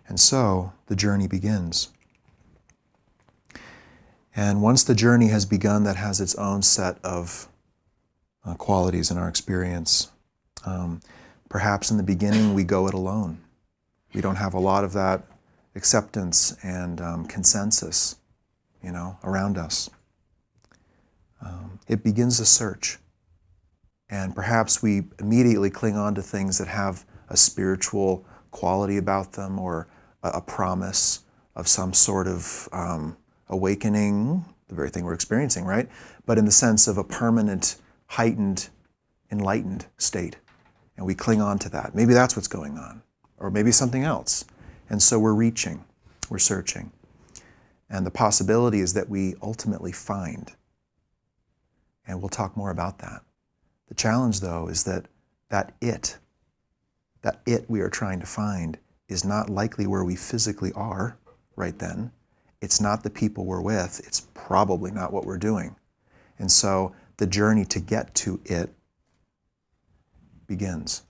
And so the journey begins. And once the journey has begun, that has its own set of qualities in our experience. Perhaps in the beginning we go it alone. We don't have a lot of that acceptance and consensus, around us. It begins a search. And perhaps we immediately cling on to things that have a spiritual quality about them, or a promise of some sort of awakening, the very thing we're experiencing, right? But in the sense of a permanent, heightened, enlightened state. And we cling on to that. Maybe that's what's going on, or maybe something else. And so we're reaching, we're searching. And the possibility is that we ultimately find. And we'll talk more about that. The challenge, though, is that it we are trying to find is not likely where we physically are right then. It's not the people we're with. It's probably not what we're doing. And so the journey to get to it begins.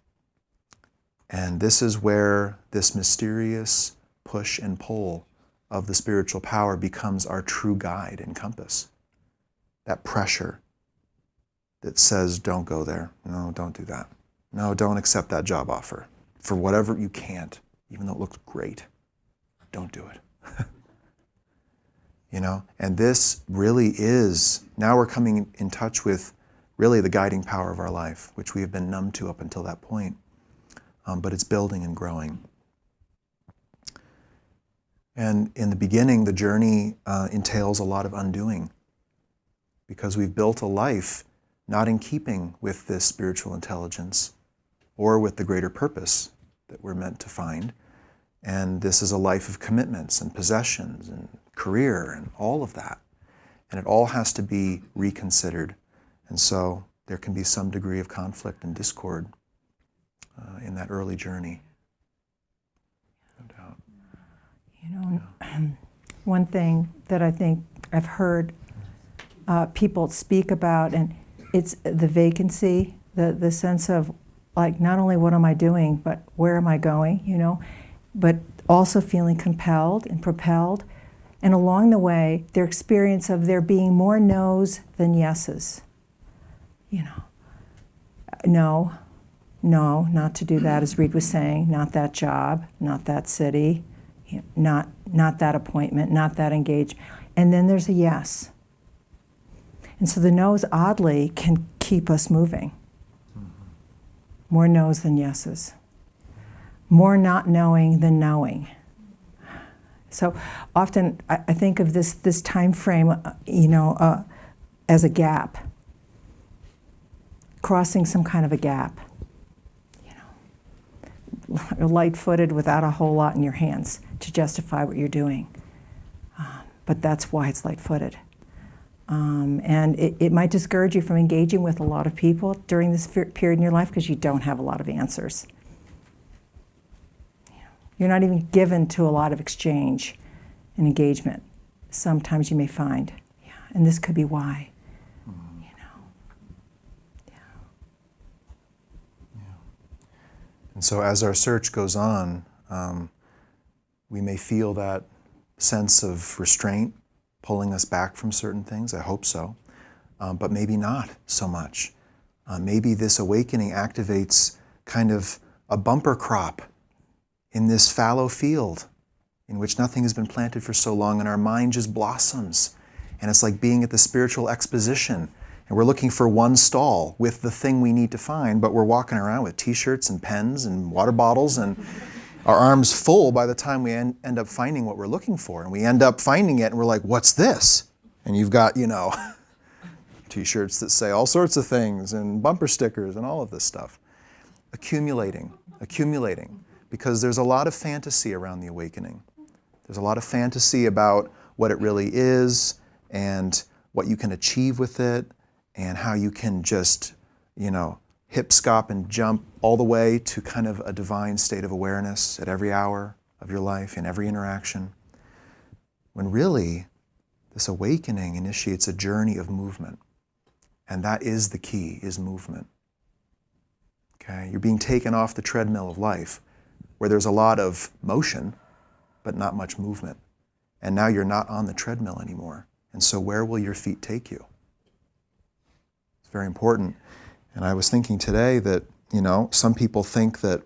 And this is where this mysterious push and pull of the spiritual power becomes our true guide and compass. That pressure that says, don't go there. No, don't do that. No, don't accept that job offer. For whatever you can't, even though it looks great, don't do it. And this really is, now we're coming in touch with really the guiding power of our life, which we have been numb to up until that point. But it's building and growing. And in the beginning, the journey entails a lot of undoing, because we've built a life not in keeping with this spiritual intelligence or with the greater purpose that we're meant to find. And this is a life of commitments and possessions and career and all of that. And it all has to be reconsidered. And so there can be some degree of conflict and discord in that early journey. No doubt. One thing that I think I've heard people speak about, and it's the vacancy, the sense of, like, not only what am I doing, but where am I going, but also feeling compelled and propelled. And along the way, their experience of there being more no's than yeses. No, not to do that, as Reed was saying, not that job, not that city, not that appointment, not that engagement. And then there's a yes. And so the no's, oddly, can keep us moving. More no's than yeses. More not knowing than knowing. So often I think of this time frame, as a gap, crossing some kind of a gap. Light-footed without a whole lot in your hands to justify what you're doing. But that's why it's light-footed. And it might discourage you from engaging with a lot of people during this period in your life because you don't have a lot of answers. You're not even given to a lot of exchange and engagement. Sometimes you may find, and this could be why. And so as our search goes on, we may feel that sense of restraint pulling us back from certain things. I hope so. But maybe not so much. Maybe this awakening activates kind of a bumper crop in this fallow field in which nothing has been planted for so long, and our mind just blossoms. And it's like being at the spiritual exposition. And we're looking for one stall with the thing we need to find, but we're walking around with t-shirts and pens and water bottles and our arms full by the time we end up finding what we're looking for. And we end up finding it and we're like, what's this? And you've got, t-shirts that say all sorts of things and bumper stickers and all of this stuff. Accumulating, because there's a lot of fantasy around the awakening. There's a lot of fantasy about what it really is and what you can achieve with it and how you can just, hip, skop, and jump all the way to kind of a divine state of awareness at every hour of your life, in every interaction. When really, this awakening initiates a journey of movement. And that is the key, is movement. Okay? You're being taken off the treadmill of life, where there's a lot of motion, but not much movement. And now you're not on the treadmill anymore. And so where will your feet take you? It's very important. And I was thinking today that, some people think that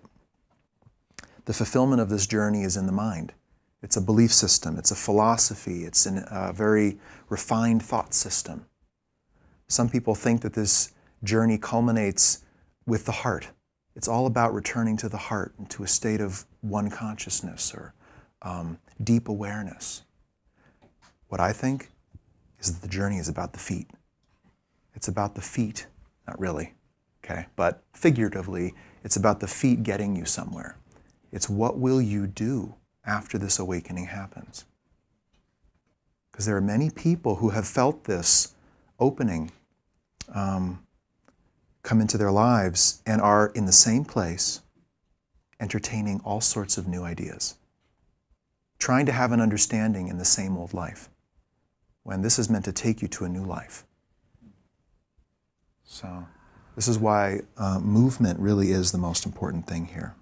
the fulfillment of this journey is in the mind. It's a belief system, it's a philosophy, it's a very refined thought system. Some people think that this journey culminates with the heart. It's all about returning to the heart and to a state of one consciousness or deep awareness. What I think is that the journey is about the feet. It's about the feet, not really, okay, but figuratively, it's about the feet getting you somewhere. It's what will you do after this awakening happens. Because there are many people who have felt this opening come into their lives and are in the same place, entertaining all sorts of new ideas, trying to have an understanding in the same old life, when this is meant to take you to a new life. So this is why movement really is the most important thing here.